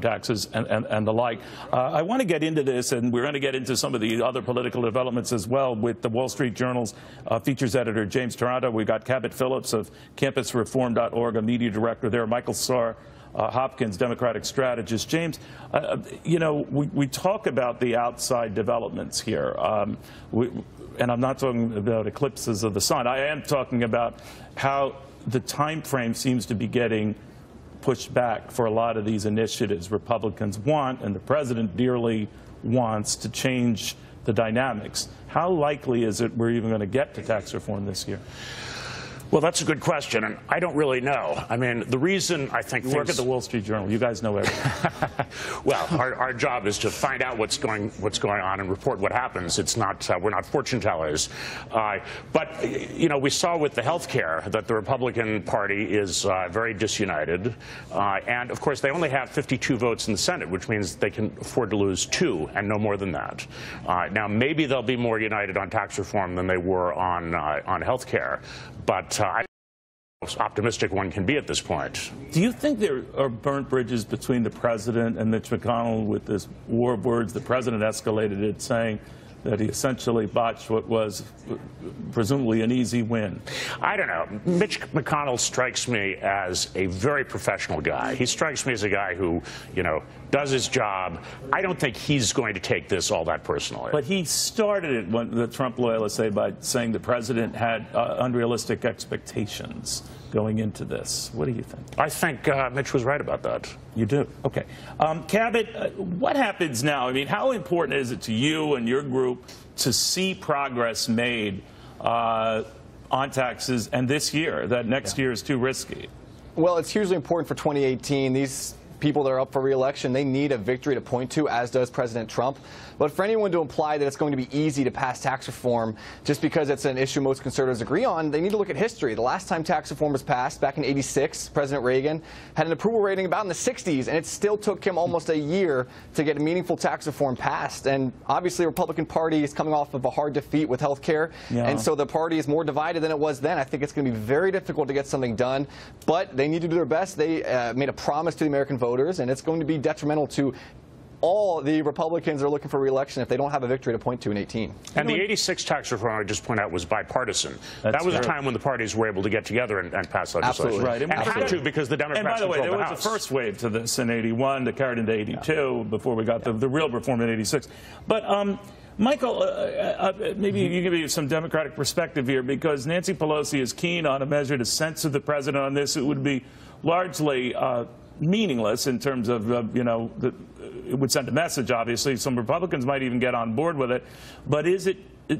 taxes and the like. I want to get into this, and we're going to get into some of the other political developments as well with the Wall Street Journal's features editor, James Taranto. We've got Cabot Phillips of campusreform.org, a media director there, Michael Starr Hopkins, Democratic strategist. James, you know, we talk about the outside developments here, and I'm not talking about eclipses of the sun. I am talking about how the time frame seems to be getting pushed back for a lot of these initiatives Republicans want, and the president dearly wants to change the dynamics. How likely is it we're even going to get to tax reform this year? Well, that's a good question, and I don't really know. I mean, the reason I think you work at the Wall Street Journal. You guys know everything. Well, our job is to find out what's going on and report what happens. It's not we're not fortune tellers. But you know, we saw with the health care that the Republican Party is very disunited, and of course they only have 52 votes in the Senate, which means they can afford to lose 2 and no more than that. Now, maybe they'll be more united on tax reform than they were on health care, but I'm the most optimistic one can be at this point. Do you think there are burnt bridges between the president and Mitch McConnell with this war of words? The president escalated it, saying that he essentially botched what was presumably an easy win. I don't know. Mitch McConnell strikes me as a very professional guy. He strikes me as a guy who, you know, does his job. I don't think he's going to take this all that personally. But he started it, when the Trump loyalists say, by saying the president had unrealistic expectations going into this. What do you think? I think Mitch was right about that. You do? Okay. Cabot, what happens now? I mean, how important is it to you and your group to see progress made on taxes and this year, that next year is too risky? Well, it's hugely important for 2018. These people that are up for re-election, they need a victory to point to, as does President Trump. But for anyone to imply that it's going to be easy to pass tax reform just because it's an issue most conservatives agree on, they need to look at history. The last time tax reform was passed, back in '86, President Reagan had an approval rating about in the 60s, and it still took him almost a year to get a meaningful tax reform passed. And obviously, the Republican Party is coming off of a hard defeat with health care, and so the party is more divided than it was then. I think it's going to be very difficult to get something done, but they need to do their best. They made a promise to the American voters, and it's going to be detrimental to all the Republicans that are looking for re-election if they don't have a victory to point to in 18. And the '86 tax reform, I just point out, was bipartisan. That was a time when the parties were able to get together and pass legislation. Absolutely right. And had to, because the Democrats controlled the House. And by the way, there was a first wave to this in '81 that carried into '82 before we got the real reform in '86. But Michael, maybe you can give me some Democratic perspective here, because Nancy Pelosi is keen on a measure to censor the president on this. It would be largely meaningless in terms of, you know, it would send a message, obviously. Some Republicans might even get on board with it. But is it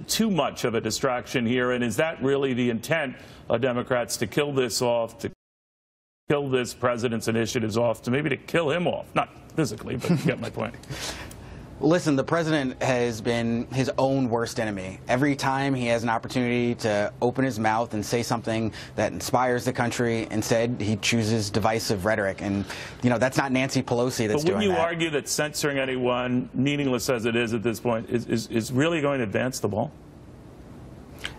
too much of a distraction here? And is that really the intent of Democrats, to kill this off, to kill this president's initiatives off, to maybe to kill him off? Not physically, but you get my point. Listen, the president has been his own worst enemy. Every time he has an opportunity to open his mouth and say something that inspires the country, instead he chooses divisive rhetoric. And, you know, that's not Nancy Pelosi that's doing that. But wouldn't you argue that censoring anyone, meaningless as it is at this point, is really going to advance the ball?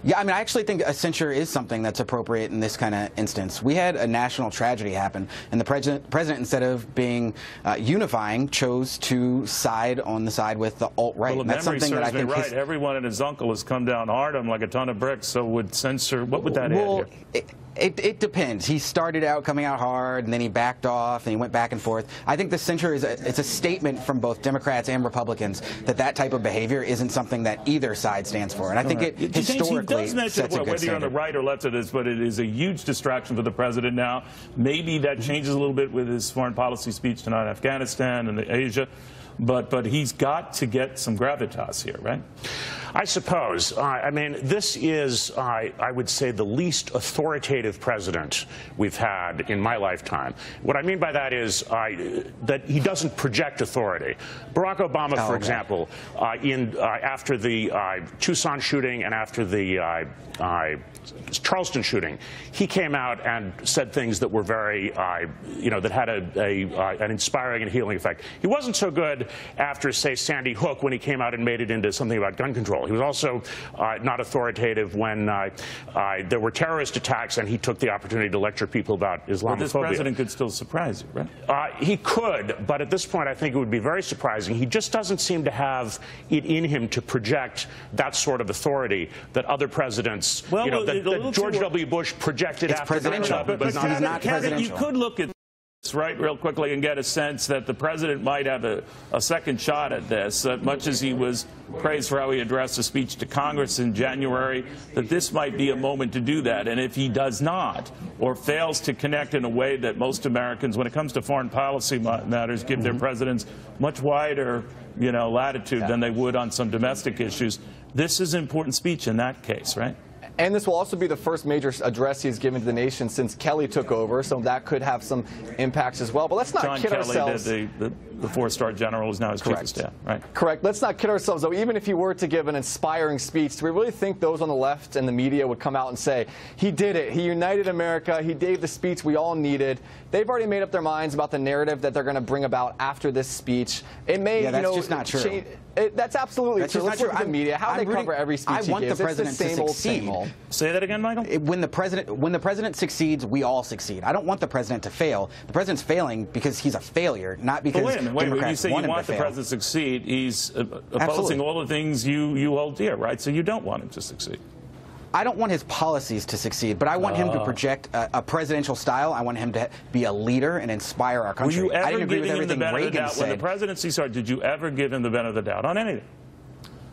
Yeah, I mean, I actually think a censure is something that's appropriate in this kind of instance. We had a national tragedy happen, and the president, instead of being unifying, chose to side on the side with the alt-right. Well, if memory serves me right, everyone and his uncle has come down hard on him like a ton of bricks, so would censure, what would that add here? It depends. He started out coming out hard, and then he backed off, and he went back and forth. I think the censure is it's a statement from both Democrats and Republicans that that type of behavior isn't something that either side stands for. And I think it historically sets a good standard. Whether you're on the right or left of this, but it is a huge distraction for the president now. Maybe that changes a little bit with his foreign policy speech tonight in Afghanistan and Asia. But he's got to get some gravitas here, right? I suppose. I mean, this is, I would say, the least authoritative president we've had in my lifetime. What I mean by that is that he doesn't project authority. Barack Obama, for example, after the Tucson shooting and after the Charleston shooting, he came out and said things that were very, you know, that had an inspiring and healing effect. He wasn't so good after, say, Sandy Hook, when he came out and made it into something about gun control. He was also not authoritative when there were terrorist attacks, and he took the opportunity to lecture people about Islamophobia. But this president could still surprise you, right? He could, but at this point I think it would be very surprising. He just doesn't seem to have it in him to project that sort of authority that other presidents, well, that George W. Bush projected it's after presidential, 9/11, but he's not presidential. You could look at right real quickly and get a sense that the president might have a second shot at this, much as he was praised for how he addressed a speech to Congress in January, that this might be a moment to do that. And if he does not, or fails to connect in a way that most Americans, when it comes to foreign policy matters, give their presidents much wider, latitude than they would on some domestic issues, this is an important speech in that case, right? And this will also be the first major address he's given to the nation since Kelly took over, so that could have some impacts as well. But let's not kid ourselves. John Kelly, the four-star general, is now his chief of staff, right? Correct. Let's not kid ourselves, though. Even if he were to give an inspiring speech, do we really think those on the left and the media would come out and say, he did it, he united America, he gave the speech we all needed? They've already made up their minds about the narrative that they're going to bring about after this speech. It may, that's just not true. That's absolutely true. Let's look at the media. How they cover every speech he gives. I want the president to succeed. Same old. Say that again, Michael? When the president succeeds, we all succeed. I don't want the president to fail. The president's failing because he's a failure, not because Democrats you say want you him want to the fail. president to succeed. He's opposing Absolutely. all the things you hold dear, right? So you don't want him to succeed. I don't want his policies to succeed, but I want him to project a presidential style. I want him to be a leader and inspire our country. Were you ever I didn't agree with giving him the everything benefit of the Reagan doubt when the said. presidency started? Did you ever give him the benefit of the doubt on anything?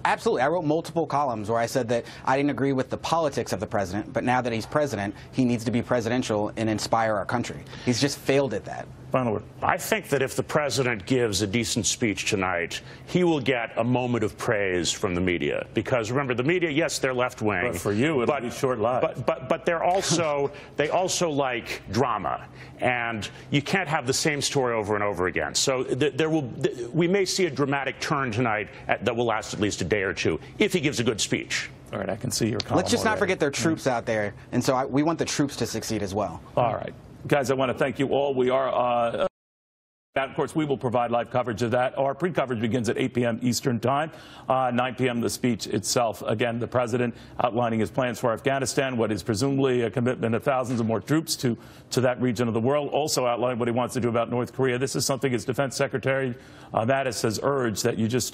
Absolutely. I wrote multiple columns where I said that I didn't agree with the politics of the president, but now that he's president, he needs to be presidential and inspire our country. He's just failed at that. Final word. I think that if the president gives a decent speech tonight, he will get a moment of praise from the media. Because remember, the media, yes, they're left wing. But for you, it'll be short-lived. But they're also they also like drama, and you can't have the same story over and over again. So we may see a dramatic turn tonight that will last at least a day or two if he gives a good speech. All right, I can see your column. Let's just not already. forget there are troops out there, and so we want the troops to succeed as well. All right. Guys, I want to thank you all. We are, of course, we will provide live coverage of that. Our pre-coverage begins at 8 p.m. Eastern Time, 9 p.m. the speech itself. Again, the president outlining his plans for Afghanistan, what is presumably a commitment of thousands of more troops to that region of the world. Also outlining what he wants to do about North Korea. This is something his defense secretary, Mattis, has urged that you just